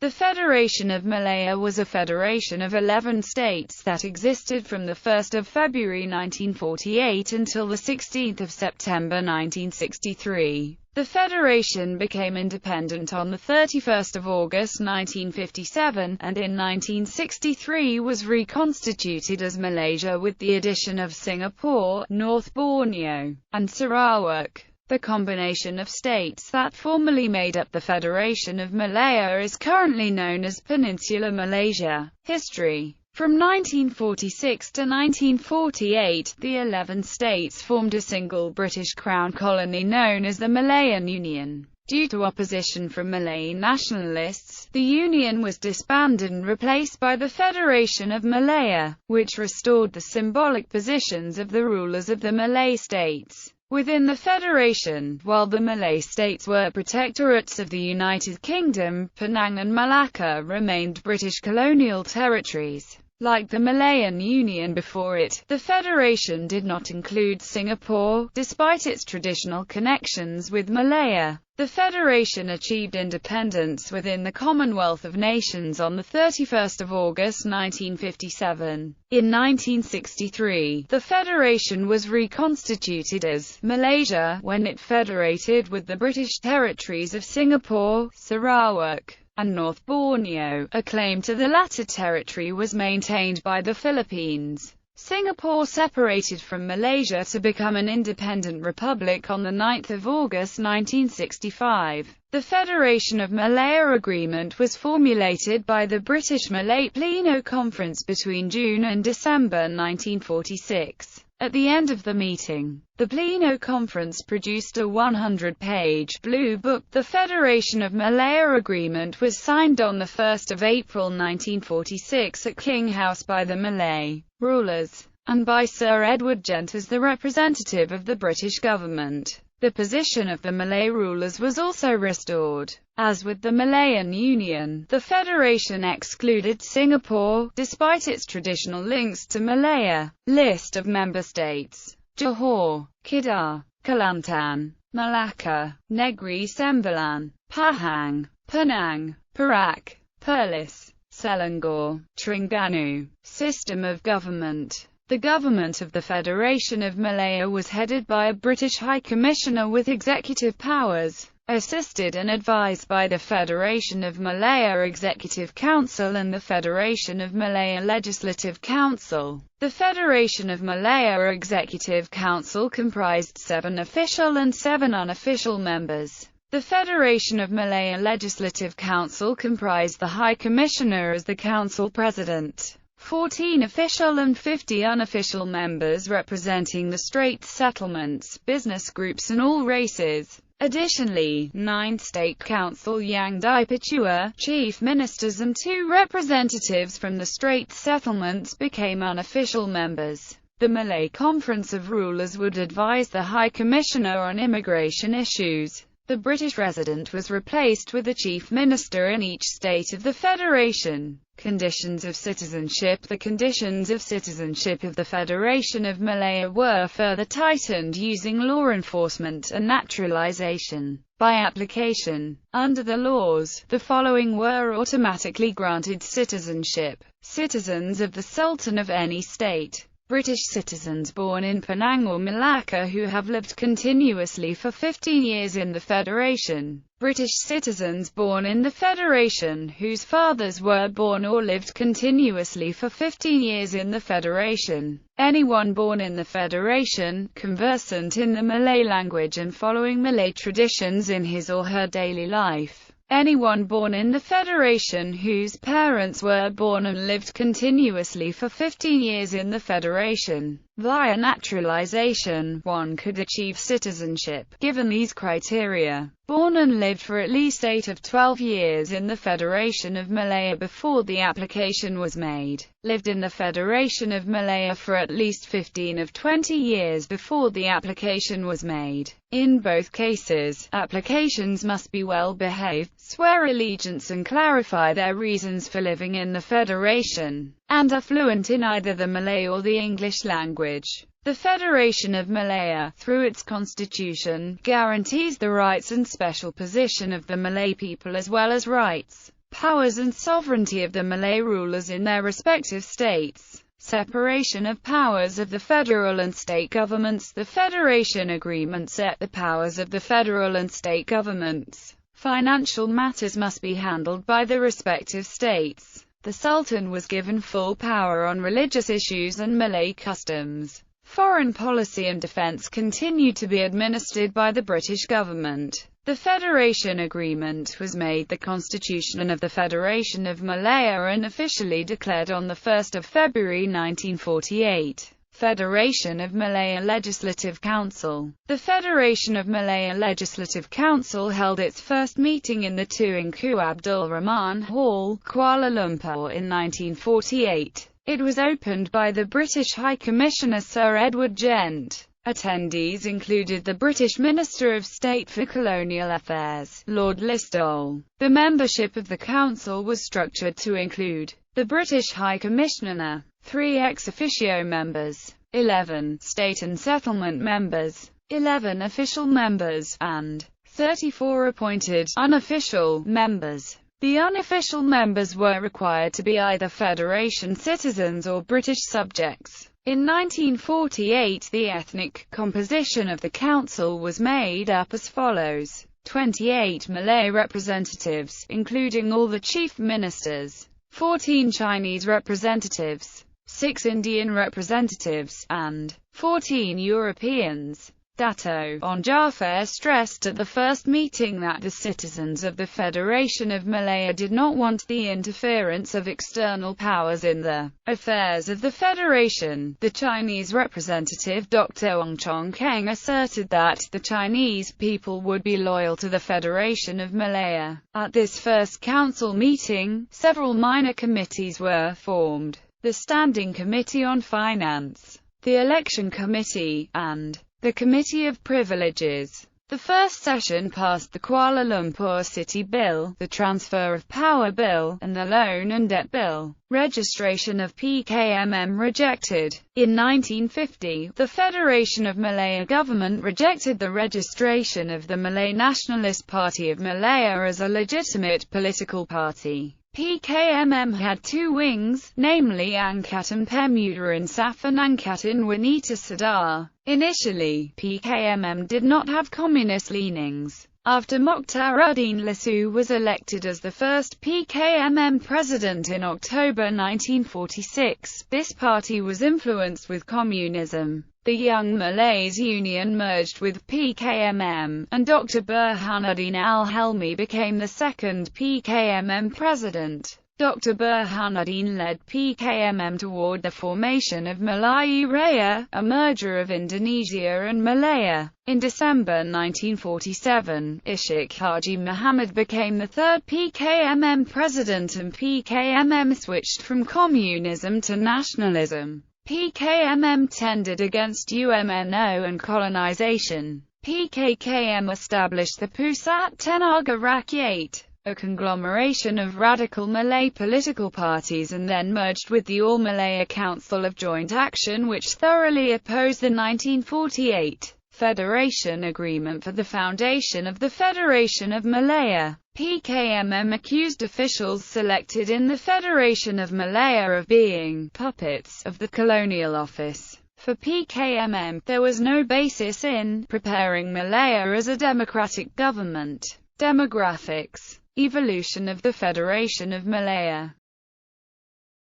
The Federation of Malaya was a federation of 11 states that existed from 1 February 1948 until 16 September 1963. The federation became independent on 31 August 1957, and in 1963 was reconstituted as Malaysia with the addition of Singapore, North Borneo, and Sarawak. The combination of states that formerly made up the Federation of Malaya is currently known as Peninsular Malaysia. History. From 1946 to 1948, the 11 states formed a single British Crown colony known as the Malayan Union. Due to opposition from Malay nationalists, the Union was disbanded and replaced by the Federation of Malaya, which restored the symbolic positions of the rulers of the Malay states within the Federation. While the Malay states were protectorates of the United Kingdom, Penang and Malacca remained British colonial territories. Like the Malayan Union before it, the Federation did not include Singapore, despite its traditional connections with Malaya. The Federation achieved independence within the Commonwealth of Nations on 31 August 1957. In 1963, the Federation was reconstituted as Malaysia, when it federated with the British territories of Singapore, Sarawak, and North Borneo. A claim to the latter territory was maintained by the Philippines. Singapore separated from Malaysia to become an independent republic on 9 August 1965. The Federation of Malaya Agreement was formulated by the British Malay Pleno Conference between June and December 1946. At the end of the meeting, the Pleno Conference produced a 100-page blue book. The Federation of Malaya Agreement was signed on 1 April 1946 at King House by the Malay rulers, and by Sir Edward Gent as the representative of the British government. The position of the Malay rulers was also restored. As with the Malayan Union, the Federation excluded Singapore, despite its traditional links to Malaya. List of member states: Johor, Kedah, Kelantan, Malacca, Negri Sembilan, Pahang, Penang, Perak, Perlis, Selangor, Terengganu. System of government. The government of the Federation of Malaya was headed by a British High Commissioner with executive powers, assisted and advised by the Federation of Malaya Executive Council and the Federation of Malaya Legislative Council. The Federation of Malaya Executive Council comprised 7 official and 7 unofficial members. The Federation of Malaya Legislative Council comprised the High Commissioner as the Council President, 14 official and 50 unofficial members representing the Straits Settlements, business groups and all races. Additionally, 9 State Council Yang Dipertua, chief ministers and 2 representatives from the Straits Settlements became unofficial members. The Malay Conference of Rulers would advise the High Commissioner on immigration issues. The British resident was replaced with a chief minister in each state of the Federation. Conditions of citizenship. The conditions of citizenship of the Federation of Malaya were further tightened using law enforcement and naturalization by application. Under the laws, the following were automatically granted citizenship: citizens of the Sultan of any state, British citizens born in Penang or Malacca who have lived continuously for 15 years in the Federation, British citizens born in the Federation whose fathers were born or lived continuously for 15 years in the Federation, anyone born in the Federation, conversant in the Malay language and following Malay traditions in his or her daily life, anyone born in the Federation whose parents were born and lived continuously for 15 years in the Federation. Via naturalization, one could achieve citizenship, given these criteria: born and lived for at least 8 of 12 years in the Federation of Malaya before the application was made, lived in the Federation of Malaya for at least 15 of 20 years before the application was made. In both cases, applications must be well behaved, swear allegiance and clarify their reasons for living in the Federation, and are fluent in either the Malay or the English language. The Federation of Malaya, through its constitution, guarantees the rights and special position of the Malay people as well as rights powers and sovereignty of the Malay rulers in their respective states, separation of powers of the federal and state governments. The Federation Agreement set the powers of the federal and state governments. Financial matters must be handled by the respective states. The Sultan was given full power on religious issues and Malay customs. Foreign policy and defence continued to be administered by the British government. The Federation Agreement was made the Constitution of the Federation of Malaya and officially declared on 1 February 1948. Federation of Malaya Legislative Council. The Federation of Malaya Legislative Council held its first meeting in the Tuanku Abdul Rahman Hall, Kuala Lumpur in 1948. It was opened by the British High Commissioner Sir Edward Gent. Attendees included the British Minister of State for Colonial Affairs, Lord Listowel. The membership of the Council was structured to include the British High Commissioner, 3 ex officio members, 11 state and settlement members, 11 official members, and 34 appointed unofficial members. The unofficial members were required to be either Federation citizens or British subjects. In 1948, the ethnic composition of the council was made up as follows: 28 Malay representatives, including all the chief ministers, 14 Chinese representatives, 6 Indian representatives, and 14 Europeans. Dato' Onn Jaafar stressed at the first meeting that the citizens of the Federation of Malaya did not want the interference of external powers in the affairs of the Federation. The Chinese representative Dr. Ong Chong Keng asserted that the Chinese people would be loyal to the Federation of Malaya. At this first council meeting, several minor committees were formed: the Standing Committee on Finance, the Election Committee, and the Committee of Privileges. The first session passed the Kuala Lumpur City Bill, the Transfer of Power Bill, and the Loan and Debt Bill. Registration of PKMM rejected. In 1950, the Federation of Malaya government rejected the registration of the Malay Nationalist Party of Malaya as a legitimate political party. PKMM had 2 wings, namely Angkatan Pemuda Insaf and Angkatan Wanita Sadar. Initially, PKMM did not have communist leanings. After Mokhtaruddin Lasu was elected as the first PKMM president in October 1946, this party was influenced with communism. The Young Malays Union merged with PKMM, and Dr. Burhanuddin al-Helmi became the second PKMM president. Dr. Burhanuddin led PKMM toward the formation of Melayu Raya, a merger of Indonesia and Malaya. In December 1947, Ishak Haji Muhammad became the third PKMM president and PKMM switched from communism to nationalism. PKMM tended against UMNO and colonization. PKKM established the Pusat Tenaga Rakyat, a conglomeration of radical Malay political parties, and then merged with the All-Malaya Council of Joint Action, which thoroughly opposed the 1948 Federation Agreement for the foundation of the Federation of Malaya. PKMM accused officials selected in the Federation of Malaya of being puppets of the Colonial Office. For PKMM, there was no basis in preparing Malaya as a democratic government. Demographics. Evolution of the Federation of Malaya.